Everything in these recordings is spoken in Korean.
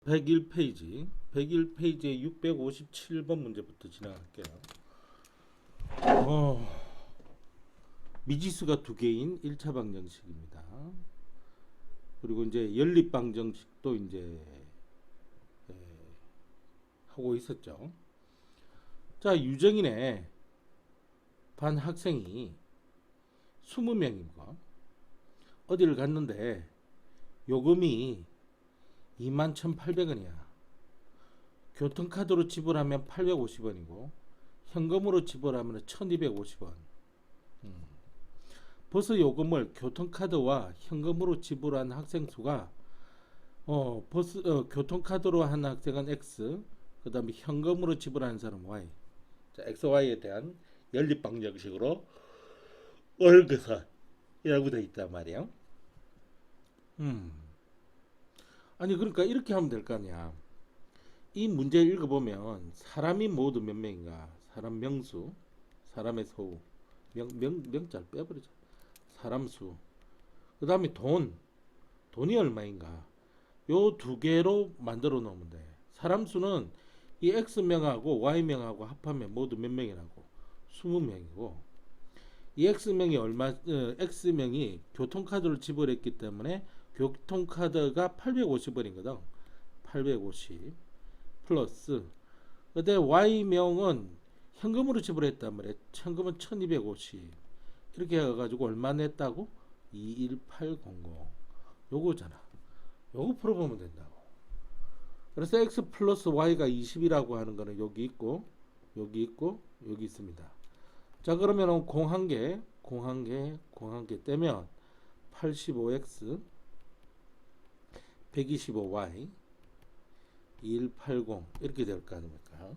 101페이지 101페이지의 657번 문제부터 진행할게요. 미지수가 두 개인 1차 방정식입니다. 그리고 이제 연립 방정식도 이제 하고 있었죠. 자, 유정인의 반 학생이 20명이고 어디를 갔는데 요금이 21,800원이야. 교통카드로 지불하면 850원이고 현금으로 지불하면 1,250원. 버스 요금을 교통카드와 현금으로 지불한 학생 수가 교통카드로 한 학생은 X, 그 다음에 현금으로 지불하는 사람은 Y. 자, X, Y에 대한 연립 방정식으로 월급산이라고 되어 있단 말이에요. 아니 그러니까 이렇게 하면 될 거 아니야. 이 문제 읽어보면 사람이 모두 몇 명인가? 사람 명수, 사람의 소우, 명자를 빼버리자. 사람 수. 그 다음에 돈이 얼마인가? 요 두 개로 만들어 놓으면 돼. 사람 수는 이 X명하고 Y명하고 합하면 모두 몇 명이라고? 20명이고 이 X명이 교통카드를 지불했기 때문에 교통카드가 850원이거든. 850 플러스 근데 Y명은 현금으로 지불했단 말이야. 현금은 1250 이렇게 해가지고 얼마 냈다고? 21800 요거잖아. 요거 풀어보면 된다고. 그래서 X 플러스 Y가 20이라고 하는 거는 여기 있고 여기 있고 여기 있습니다. 자, 그러면 공한개 떼면 85X 125Y 2180 이렇게 될 거 아닙니까?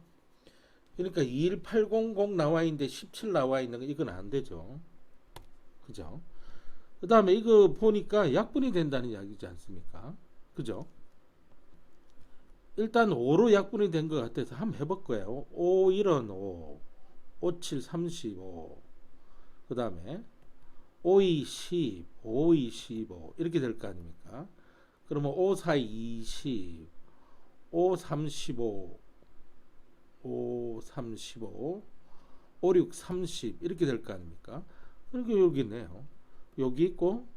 그러니까 21800 나와 있는데 17 나와 있는 거 이건 안 되죠. 그죠? 그 다음에 이거 보니까 약분이 된다는 이야기지 않습니까? 그죠? 일단 5로 약분이 된 것 같아서 한번 해볼 거예요. 5 1은 5, 5 7 35, 그 다음에 5 2 10, 5 2 15 이렇게 될 거 아닙니까? 그러면 5 4 20, 5 35, 5 35, 5 6 30 이렇게 될 거 아닙니까? 그리고 여기 있네요. 여기 있고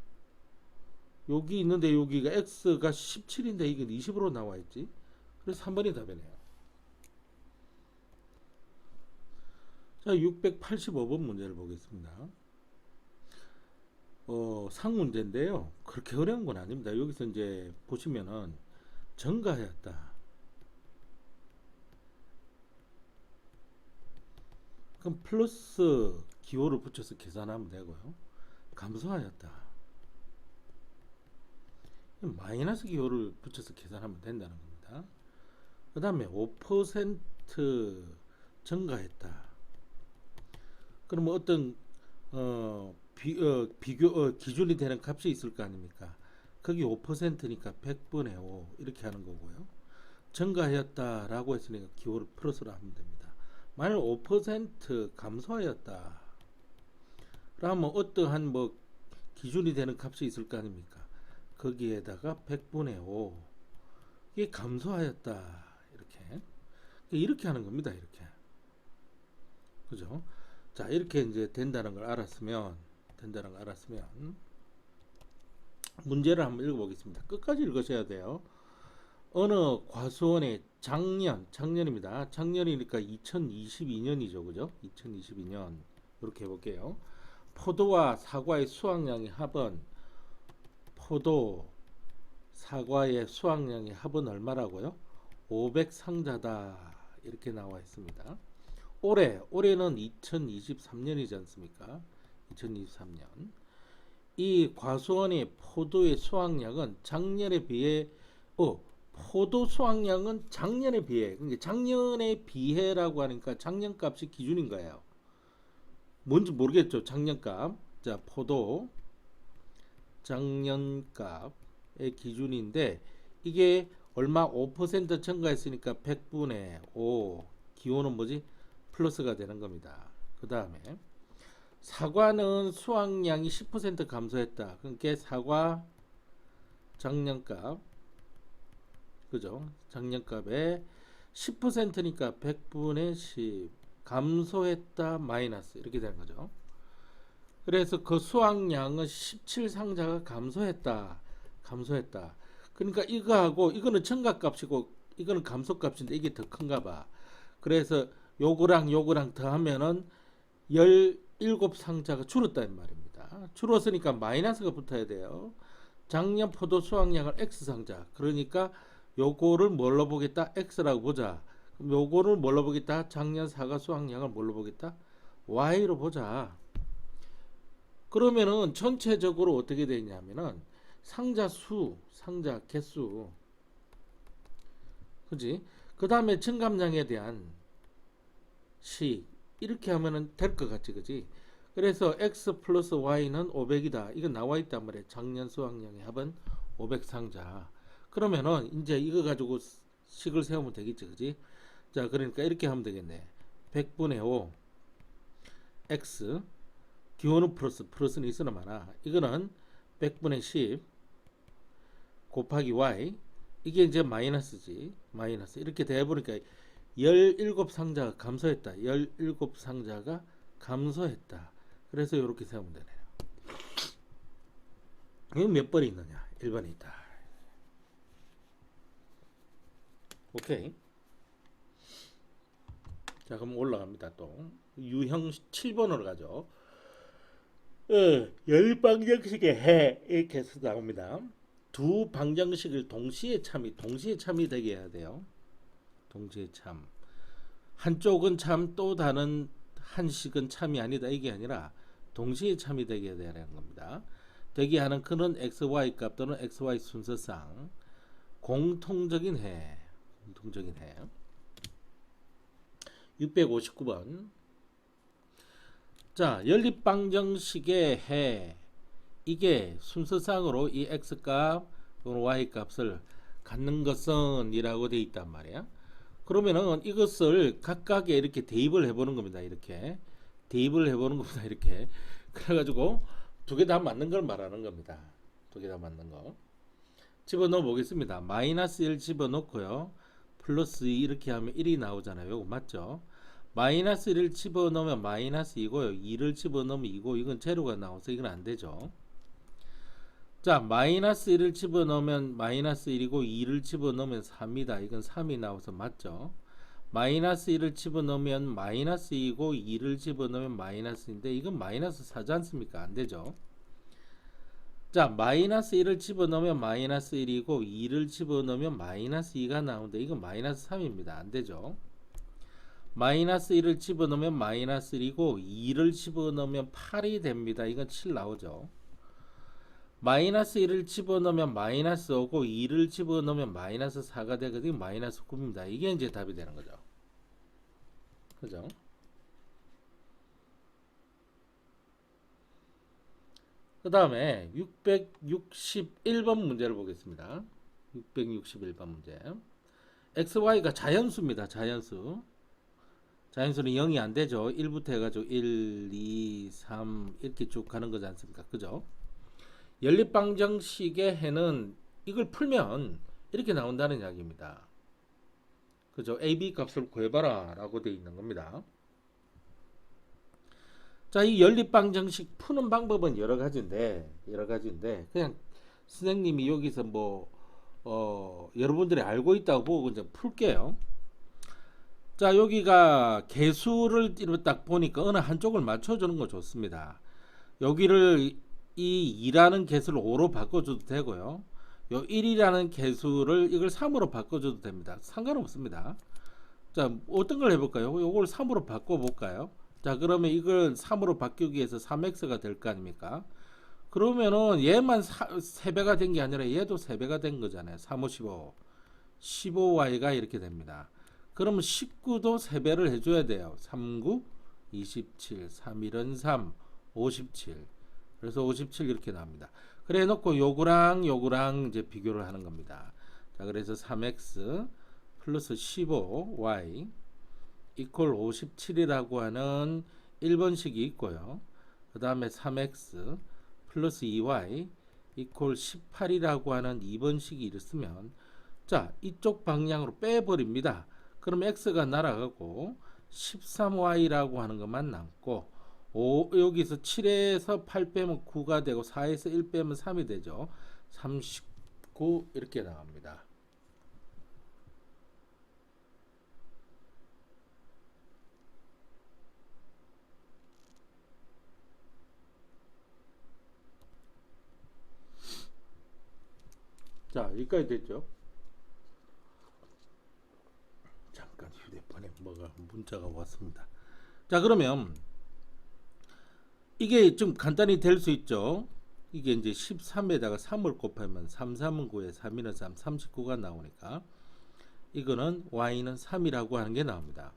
여기 있는데 여기가 x가 17인데 이게 20으로 나와 있지. 그래서 3번이 답이네요. 자, 685번 문제를 보겠습니다. 상문제인데요. 그렇게 어려운 건 아닙니다. 여기서 이제 보시면은 증가하였다. 그럼 플러스 기호를 붙여서 계산하면 되고요. 감소하였다. 마이너스 기호를 붙여서 계산하면 된다는 겁니다. 그 다음에 5% 증가했다. 그러면 어떤 기준이 되는 값이 있을 거 아닙니까? 거기 5%니까 100분의 5 이렇게 하는 거고요. 증가하였다라고 했으니까 기호를 플러스로 하면 됩니다. 만약 5% 감소하였다. 그러면 어떠한 뭐 기준이 되는 값이 있을 거 아닙니까? 거기에다가 100분의 5 이게 감소하였다. 이렇게 하는 겁니다. 이렇게. 그죠? 자, 이렇게 이제 된다는 걸 알았으면 문제를 한번 읽어보겠습니다. 끝까지 읽으셔야 돼요. 어느 과수원의 작년입니다. 작년이니까 2022년이죠. 그죠? 2022년. 이렇게 해볼게요. 포도와 사과의 수확량의 합은 얼마라고요? 500상자다. 이렇게 나와 있습니다. 올해는 2023년이지 않습니까? 2023년. 이 과수원의 포도의 수확량은 작년에 비해 포도 수확량은 작년에 비해, 그러니까 작년에 비해라고 하니까 작년값이 기준인 거예요. 뭔지 모르겠죠. 작년값. 자, 포도 작년값의 기준인데 이게 얼마 5% 증가했으니까 100분의 5 기호는 뭐지? 플러스가 되는 겁니다. 그 다음에 사과는 수확량이 10% 감소했다. 그러니까 사과 작년값 그죠? 작년값에 10%니까 100분의 10 감소했다 마이너스 이렇게 되는 거죠. 그래서 그 수확량은 17상자가 감소했다. 그러니까 이거하고 이거는 증가값이고 이거는 감소값인데 이게 더 큰가 봐. 그래서 요거랑 더하면은 17상자가 줄었다는 말입니다. 줄었으니까 마이너스가 붙어야 돼요. 작년 포도 수확량을 X상자. 그러니까 요거를 뭘로 보겠다? X라고 보자. 그럼 요거를 뭘로 보겠다? 작년 사과 수확량을 뭘로 보겠다? Y로 보자. 그러면은 전체적으로 어떻게 되냐면은 상자 수, 상자 개수, 그지? 그 다음에 증감량에 대한 식 이렇게 하면은 될 것 같지, 그지? 그래서 x 플러스 y는 500이다. 이거 나와 있단 말이에요. 작년 수확량의 합은 500상자. 그러면은 이제 이거 가지고 식을 세우면 되겠지, 그지? 자, 그러니까 이렇게 하면 되겠네. 100분의 5 x 기호는 플러스는 있으나 마나 이거는 100분의 10 곱하기 y 이게 이제 마이너스지. 마이너스 이렇게 돼버리니까 17상자가 감소했다. 17상자가 감소했다. 그래서 이렇게 세우면 되네요. 이거 몇 번이 있느냐? 1번이 있다. 오케이. 자, 그럼 올라갑니다. 또 유형 7번으로 가죠. 열방정식의 해 이렇게 해서 나옵니다. 두 방정식을 동시에 참이 되게 해야 돼요. 동시에 참. 한쪽은 참 또 다른 한식은 참이 아니다 이게 아니라 동시에 참이 되게 되는 겁니다. 되게 하는 그런 xy 값 또는 xy 순서상 공통적인 해. 659번. 자, 연립방정식의 해 이게 순서상으로 이 x값 또는 y값을 갖는 것은 이라고 되어 있단 말이야. 그러면은 이것을 각각에 이렇게 대입을 해보는 겁니다. 이렇게 대입을 해보는 겁니다. 이렇게 그래가지고 두 개 다 맞는 걸 말하는 겁니다. 두 개 다 맞는 거 집어넣어 보겠습니다. 마이너스 1 집어넣고요. 플러스 2 이렇게 하면 1이 나오잖아요. 이거 맞죠? 마이너스 1을 집어넣으면 마이너스 2고요. 2를 집어넣으면 2고 이건 제로가 나와서 이건 안 되죠. 자, 마이너스 1을 집어넣으면 마이너스 1이고 2를 집어넣으면 3이다. 이건 3이 나와서 맞죠. 마이너스 1을 집어넣으면 마이너스 2이고 2를 집어넣으면 마이너스인데 이건 마이너스 4지 않습니까? 안 되죠. 자, 마이너스 1을 집어넣으면 마이너스 1이고 2를 집어넣으면 마이너스 2가 나오는데 이건 마이너스 3입니다. 안 되죠. 마이너스 1을 집어넣으면 마이너스 1이고 2를 집어넣으면 8이 됩니다. 이건 7 나오죠. 마이너스 1을 집어넣으면 마이너스 5고 2를 집어넣으면 마이너스 4가 되거든요. 마이너스 9입니다. 이게 이제 답이 되는 거죠. 그죠? 그 다음에 661번 문제를 보겠습니다. 661번 문제. xy가 자연수입니다. 자연수는 0이 안 되죠. 1부터 해가지고 1, 2, 3 이렇게 쭉 가는 거지 않습니까? 그죠? 연립방정식의 해는 이걸 풀면 이렇게 나온다는 이야기입니다. 그죠? AB 값을 구해봐라 라고 되어 있는 겁니다. 자, 이 연립방정식 푸는 방법은 여러 가지인데 그냥 선생님이 여기서 여러분들이 알고 있다고 보고 이제 풀게요. 자, 여기가 개수를 딱 보니까 어느 한쪽을 맞춰주는 거 좋습니다. 여기를 이 2라는 개수를 5로 바꿔줘도 되고요. 요 1이라는 개수를 이걸 3으로 바꿔줘도 됩니다. 상관없습니다. 자, 어떤 걸 해볼까요? 요걸 3으로 바꿔볼까요? 자, 그러면 이걸 3으로 바꾸기 위해서 3x가 될 거 아닙니까? 그러면은 얘만 3배가 된 게 아니라 얘도 3배가 된 거잖아요. 3, 5, 15. 15y가 이렇게 됩니다. 그러면 19도 3배를 해줘야 돼요. 3, 9, 27, 3, 1은 3, 57. 그래서 57 이렇게 나옵니다. 그래 놓고 요거랑 이제 비교를 하는 겁니다. 자, 그래서 3x 플러스 15y 이퀄 57이라고 하는 1번식이 있고요. 그 다음에 3x 플러스 2y 이퀄 18이라고 하는 2번식이 있으면 자, 이쪽 방향으로 빼버립니다. 그럼 x가 날아가고 13y라고 하는 것만 남고 여기서 7에서 8 빼면 9가 되고 4에서 1 빼면 3이 되죠. 39 이렇게 나옵니다. 자, 여기까지 됐죠. 잠깐 휴대폰에 뭐가 문자가 왔습니다. 자, 그러면 이게 좀 간단히 될 수 있죠. 이게 이제 13에다가 3을 곱하면 3, 3은 9에 3이는 3, 39가 나오니까 이거는 y는 3이라고 하는 게 나옵니다.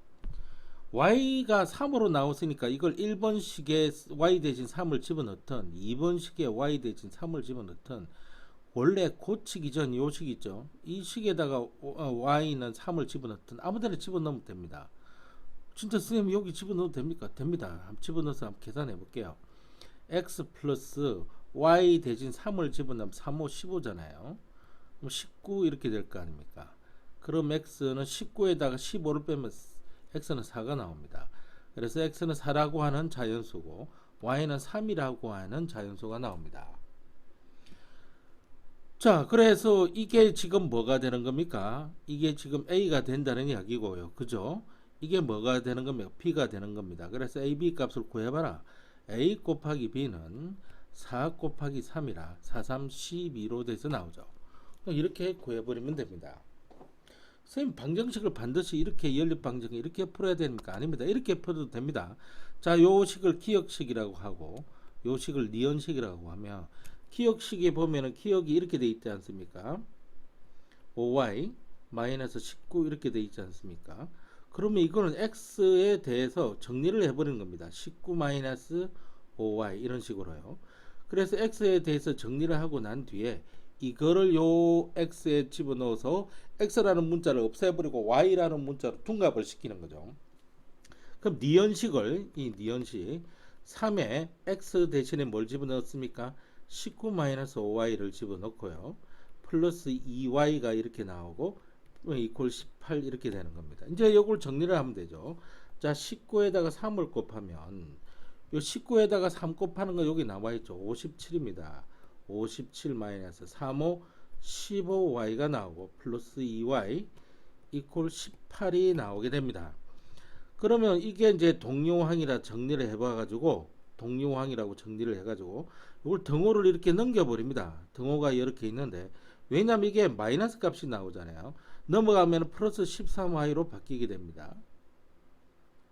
y가 3으로 나왔으니까 이걸 1번식에 y 대신 3을 집어넣든 2번식에 y 대신 3을 집어넣든 원래 고치기 전 요 식 있죠. 이 식에다가 y는 3을 집어넣든 아무데나 집어넣으면 됩니다. 진짜 선생님 여기 집어넣어도 됩니까? 됩니다. 한번 집어넣어서 한번 계산해 볼게요. x 플러스 y 대신 3을 집어넣으면 3, 5, 15잖아요. 그럼 19 이렇게 될 거 아닙니까? 그럼 x는 19에다가 15를 빼면 x는 4가 나옵니다. 그래서 x는 4라고 하는 자연수고 y는 3이라고 하는 자연수가 나옵니다. 자, 그래서 이게 지금 뭐가 되는 겁니까? 이게 지금 a가 된다는 이야기고요. 그죠? 이게 뭐가 되는 겁니까? b가 되는 겁니다. 그래서 a, b 값을 구해봐라. a 곱하기 b는 4 곱하기 3이라 4, 3, 12로 돼서 나오죠. 이렇게 구해버리면 됩니다. 선생님 방정식을 반드시 이렇게 연립방정식 이렇게 풀어야 됩니까? 아닙니다. 이렇게 풀어도 됩니다. 자, 요 식을 기억식이라고 하고 요 식을 니은식이라고 하면 기억식에 보면은 기억이 이렇게 돼 있지 않습니까? 5y 마이너스 19 이렇게 돼 있지 않습니까? 그러면 이거는 x에 대해서 정리를 해버리는 겁니다. 19 마이너스 5y 이런 식으로요. 그래서 x에 대해서 정리를 하고 난 뒤에 이거를 요 x에 집어넣어서 x라는 문자를 없애버리고 y라는 문자로 둔갑을 시키는 거죠. 그럼 니은식을 이 니은식 3에 x 대신에 뭘 집어넣었습니까? 19-5y를 집어넣고요. 플러스 2y가 이렇게 나오고 이퀄 18 이렇게 되는 겁니다. 이제 이걸 정리를 하면 되죠. 자, 19에다가 3을 곱하면 요 19에다가 3 곱하는 거 여기 나와 있죠. 57입니다. 57 마이너스 35 15y가 나오고 플러스 2y 이퀄 18이 나오게 됩니다. 그러면 이게 이제 동요항이라 정리를 해봐가지고 동요항이라고 정리를 해가지고 이걸 등호를 이렇게 넘겨버립니다. 등호가 이렇게 있는데 왜냐면 이게 마이너스 값이 나오잖아요. 넘어가면 플러스 13y로 바뀌게 됩니다.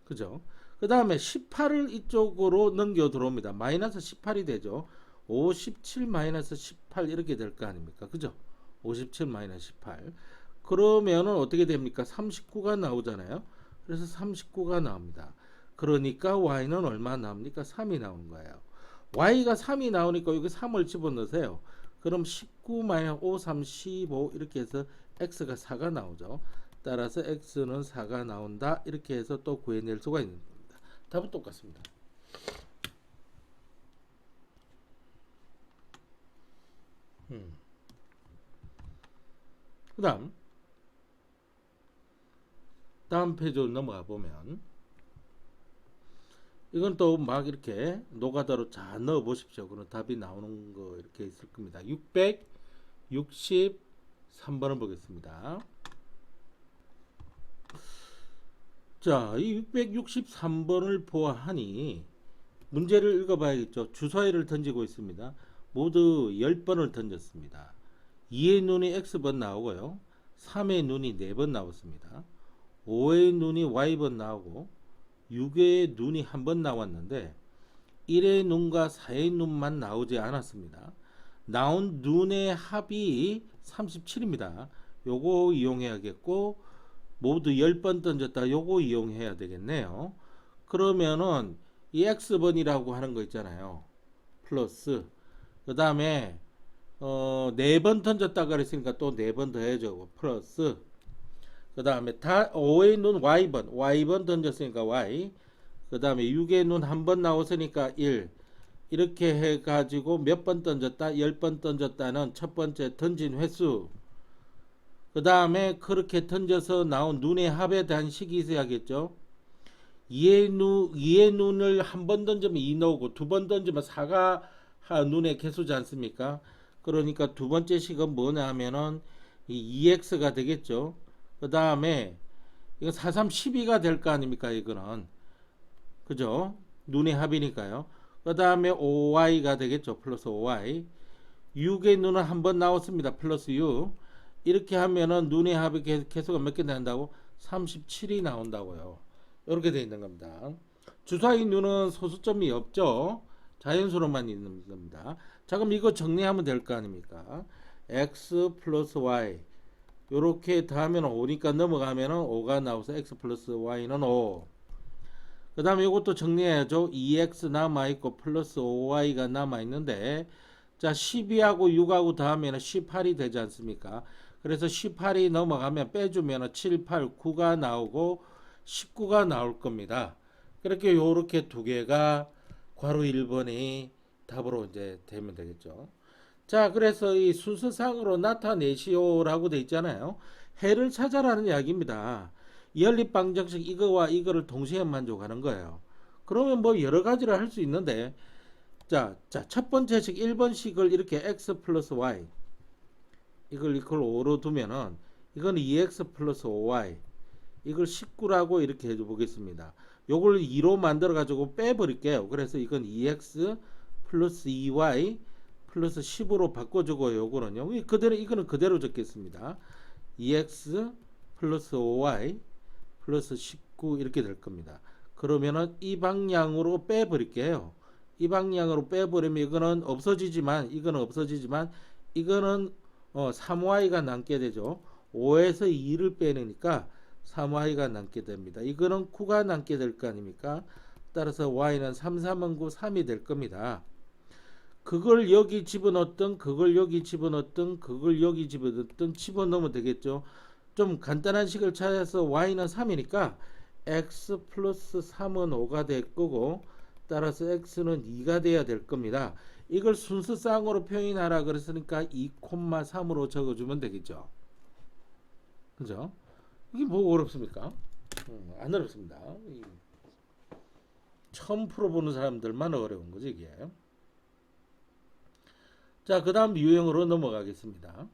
그죠? 그 다음에 18을 이쪽으로 넘겨 들어옵니다. 마이너스 18이 되죠. 57 마이너스 18 이렇게 될 거 아닙니까? 그죠? 57 마이너스 18 그러면은 어떻게 됩니까? 39가 나오잖아요. 그래서 39가 나옵니다. 그러니까 y는 얼마 나옵니까? 3이 나오는 거예요. y가 3이 나오니까 여기 3을 집어넣으세요. 그럼 19 마이너스 5, 3, 15 이렇게 해서 x가 4가 나오죠. 따라서 x는 4가 나온다. 이렇게 해서 또 구해낼 수가 있는 겁니다. 답은 똑같습니다. 그 다음 페이지로 넘어가 보면 이건 또 막 이렇게 노가다로 잘 넣어 보십시오. 그럼 답이 나오는 거 이렇게 있을 겁니다. 663번을 보겠습니다. 자, 이 663번을 보아하니 문제를 읽어봐야겠죠. 주사위를 던지고 있습니다. 모두 10번을 던졌습니다. 2의 눈이 x번 나오고요. 3의 눈이 4번 나왔습니다. 5의 눈이 y번 나오고 6의 눈이 한 번 나왔는데 1의 눈과 4의 눈만 나오지 않았습니다. 나온 눈의 합이 37입니다. 요거 이용해야겠고 모두 10번 던졌다. 요거 이용해야 되겠네요. 그러면은 이 x번이라고 하는 거 있잖아요. 플러스 그 다음에 4번 던졌다 그랬으니까 또 4번 더 해줘. 플러스 그 다음에 5의 눈 y번 던졌으니까 y 그 다음에 6의 눈 한 번 나왔으니까 1 이렇게 해가지고 몇 번 던졌다? 10번 던졌다는 첫 번째 던진 횟수 그 다음에 그렇게 던져서 나온 눈의 합에 대한 식이 있어야겠죠. 2의 눈을 한 번 던지면 2 나오고 두 번 던지면 4가 눈의 개수지 않습니까? 그러니까 두 번째 식은 뭐냐 하면은 이 2x가 되겠죠. 그 다음에 이거 4, 3, 12가 될 거 아닙니까? 이거는. 그죠? 눈의 합이니까요. 그 다음에 5y가 되겠죠. 플러스 5y. 6의 눈은 한 번 나왔습니다. 플러스 6. 이렇게 하면은 눈의 합의 개수가 몇 개 된다고? 37이 나온다고요. 이렇게 되어 있는 겁니다. 주사위 눈은 소수점이 없죠. 자연수로만 있는 겁니다. 자, 그럼 이거 정리하면 될 거 아닙니까? x 플러스 y 요렇게 더하면 5니까 넘어가면 5가 나와서 x 플러스 y는 5. 그 다음에 이것도 정리해야죠. 2x 남아있고 플러스 5y가 남아있는데 자 12하고 6하고 더하면 18이 되지 않습니까? 그래서 18이 넘어가면 빼주면 7, 8, 9가 나오고 19가 나올 겁니다. 그렇게 요렇게 두 개가 괄호 1번이 답으로 이제 되면 되겠죠. 자, 그래서 이 순서상으로 나타내시오라고 돼 있잖아요. 해를 찾아라는 이야기입니다. 연립방정식 이거와 이거를 동시에 만족하는 거예요. 그러면 뭐 여러 가지를 할 수 있는데 자, 첫 번째 식 1번식을 이렇게 x 플러스 y 이걸 5로 두면은 이건 2x 플러스 5y 이걸 19라고 이렇게 해줘 보겠습니다. 요걸 2로 만들어 가지고 빼버릴게요. 그래서 이건 2x 플러스 2y 플러스 10으로 바꿔주고 요거는요. 그대로 이거는 그대로 적겠습니다. 2x 플러스 5y 플러스 19 이렇게 될 겁니다. 그러면은 이 방향으로 빼버릴게요. 이 방향으로 빼버리면 이거는 없어지지만 이거는 3y가 남게 되죠. 5에서 2를 빼내니까 3y가 남게 됩니다. 이거는 9가 남게 될 거 아닙니까? 따라서 y는 3, 3은 9, 3이 될 겁니다. 그걸 여기 집어넣든 그걸 여기 집어넣든 그걸 여기 집어넣든 집어넣으면 되겠죠. 좀 간단한 식을 찾아서 y는 3이니까 x 플러스 3은 5가 될 거고 따라서 x는 2가 돼야 될 겁니다. 이걸 순서상으로 표현하라 그랬으니까 2,3으로 적어주면 되겠죠. 그죠? 이게 뭐 어렵습니까? 안 어렵습니다. 처음 풀어보는 사람들만 어려운 거지 이게. 자, 그 다음 유형으로 넘어가겠습니다.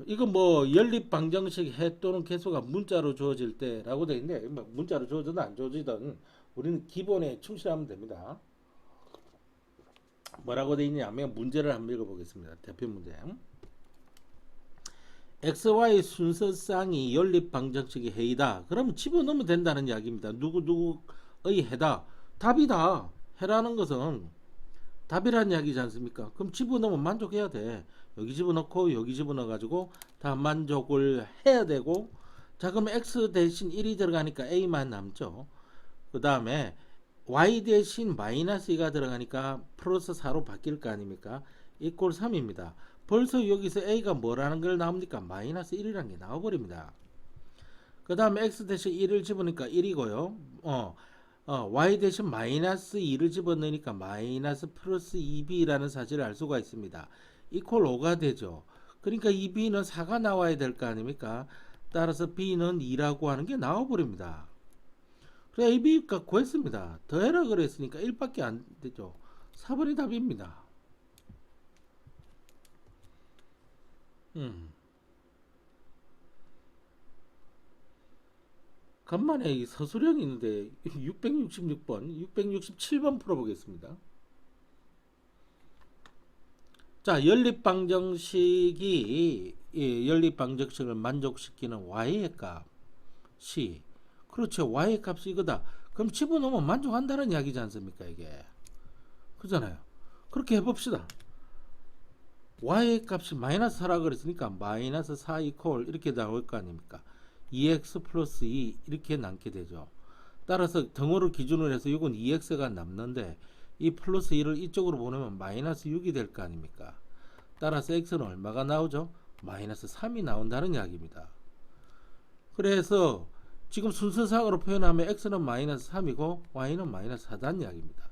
이건 뭐 연립방정식 해 또는 개수가 문자로 주어질 때라고 되어 있는데 문자로 주어지든 안 주어지든 우리는 기본에 충실하면 됩니다. 뭐라고 되어 있냐면 문제를 한번 읽어보겠습니다. 대표 문제. XY 순서상이 연립방정식의 해이다. 그러면 집어넣으면 된다는 이야기입니다. 누구의 해다. 답이다. 해라는 것은 답이라는 이야기지 않습니까? 그럼 집어넣으면 만족해야 돼. 여기 집어넣고 여기 집어넣어 가지고 다 만족을 해야 되고 자 그럼 x 대신 1이 들어가니까 a만 남죠. 그 다음에 y 대신 마이너스 2가 들어가니까 플러스 4로 바뀔 거 아닙니까? 이꼴 3입니다. 벌써 여기서 a가 뭐라는 걸 나옵니까? 마이너스 1이라는 게 나와버립니다. 그 다음에 x 대신 1을 집어넣으니까 1이고요. y 대신 마이너스 2를 집어넣으니까 마이너스 플러스 2b라는 사실을 알 수가 있습니다. 이퀄 5가 되죠. 그러니까 이 b는 4가 나와야 될 거 아닙니까? 따라서 b는 2라고 하는 게 나와버립니다. 그래 a, b가 구했습니다. 더해라 그랬으니까 1밖에 안 되죠. 4번이 답입니다. 간만에 이 서술형이 있는데 666번, 667번 풀어보겠습니다. 자, 연립방정식이 연립방정식을 만족시키는 y의 값이 그렇죠. y의 값이 이거다. 그럼 집어넣으면 만족한다는 이야기지 않습니까? 이게 그잖아요. 그렇게 해봅시다. y의 값이 마이너스 4라 그랬으니까 마이너스 4 이퀄 이렇게 나올 거 아닙니까? 2x 플러스 2 이렇게 남게 되죠. 따라서 등호를 기준으로 해서 이건 2x가 남는데 이 플러스 2를 이쪽으로 보내면 마이너스 6이 될 거 아닙니까? 따라서 x는 얼마가 나오죠? 마이너스 3이 나온다는 이야기입니다. 그래서 지금 순서상으로 표현하면 x는 마이너스 3이고 y는 마이너스 4다는 이야기입니다.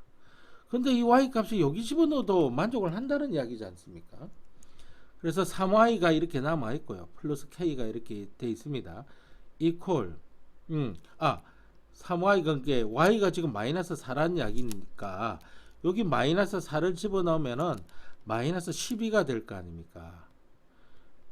근데 이 y 값이 여기 집어넣어도 만족을 한다는 이야기지 않습니까? 그래서 3y가 이렇게 남아 있고요. 플러스 k가 이렇게 돼 있습니다. 이퀄 3y가 게 y가 지금 마이너스 4라는 이야기니까 여기 마이너스 4를 집어넣으면은 마이너스 12가 될 거 아닙니까?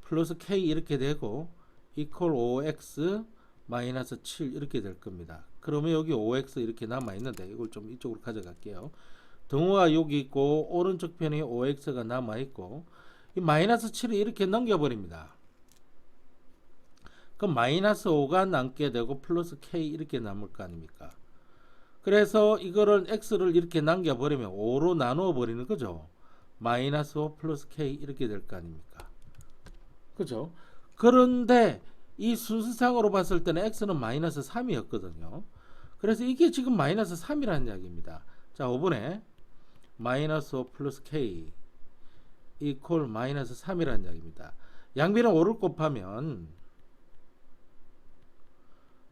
플러스 k 이렇게 되고 이퀄 5x 마이너스 7 이렇게 될 겁니다. 그러면 여기 5x 이렇게 남아 있는데 이걸 좀 이쪽으로 가져갈게요. 등호가 여기 있고 오른쪽 편에 5x가 남아 있고 이 마이너스 7을 이렇게 넘겨버립니다. 그럼 마이너스 5가 남게 되고 플러스 k 이렇게 남을 거 아닙니까? 그래서 이거를 x를 이렇게 남겨버리면 5로 나누어 버리는 거죠. 마이너스 5 플러스 k 이렇게 될 거 아닙니까? 그죠? 그런데 이 순수상으로 봤을 때는 x는 마이너스 3이었거든요. 그래서 이게 지금 마이너스 3이라는 이야기입니다. 자, 5번에 마이너스 5 플러스 k 이퀄 마이너스 3이라는 이야기입니다. 양변에 5를 곱하면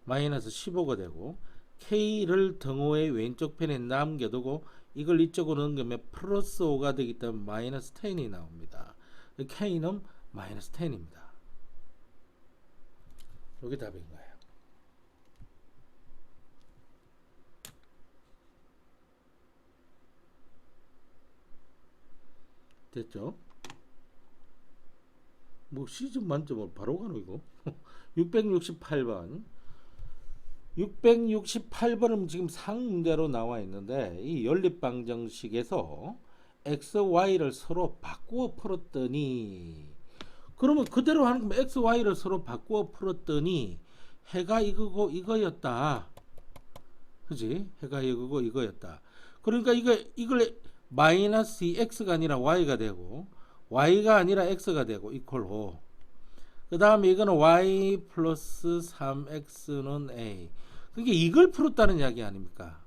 마이너스 15가 되고 k를 등호의 왼쪽 편에 남겨두고 이걸 이쪽으로 넘기면 플러스 5가 되기 때문에 마이너스 10이 나옵니다. k는 마이너스 10입니다. 이게 답인 거예요. 됐죠? 뭐 시즌 만점을 바로 가노 이거. 668번 668번은 지금 상문제로 나와 있는데 이 연립방정식에서 x, y를 서로 바꾸어 풀었더니 그러면 그대로 하는 거면 x, y를 서로 바꾸어 풀었더니 해가 이거고 이거였다. 그지? 해가 이거고 이거였다. 그러니까 이걸 마이너스 x가 아니라 y가 되고 y가 아니라 x가 되고 이퀄 5. 그 다음에 이거는 y 플러스 3x는 a. 그게 이걸 풀었다는 이야기 아닙니까?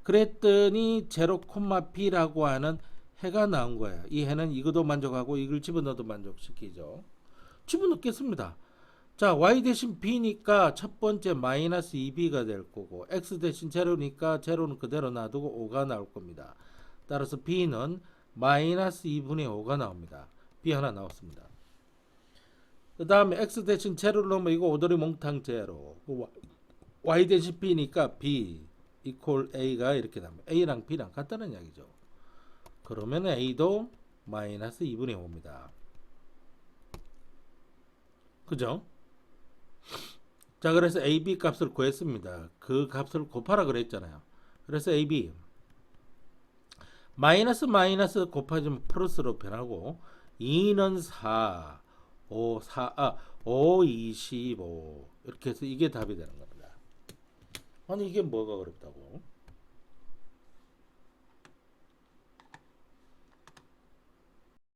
그랬더니 0, b라고 하는 해가 나온 거야. 이 해는 이것도 만족하고 이걸 집어넣어도 만족시키죠. 집어넣겠습니다. 자, y 대신 b니까 첫 번째 마이너스 2b가 될 거고 x 대신 제로니까 제로는 그대로 놔두고 5가 나올 겁니다. 따라서 b는 마이너스 2분의 5가 나옵니다. b 하나 나왔습니다. 그 다음에 x 대신 제로를 넣으면 이거 오돌이 몽탕 제로. y 대신 b니까 b 이퀄 a가 이렇게 나옵니다. a랑 b랑 같다는 이야기죠. 그러면 a도 마이너스 2분의 5입니다. 그죠? 자, 그래서 ab 값을 구했습니다. 그 값을 곱하라 그랬잖아요. 그래서 ab 마이너스 마이너스 곱하면 플러스로 변하고 2는 4 5 25 이렇게 해서 이게 답이 되는 겁니다. 아니 이게 뭐가 어렵다고?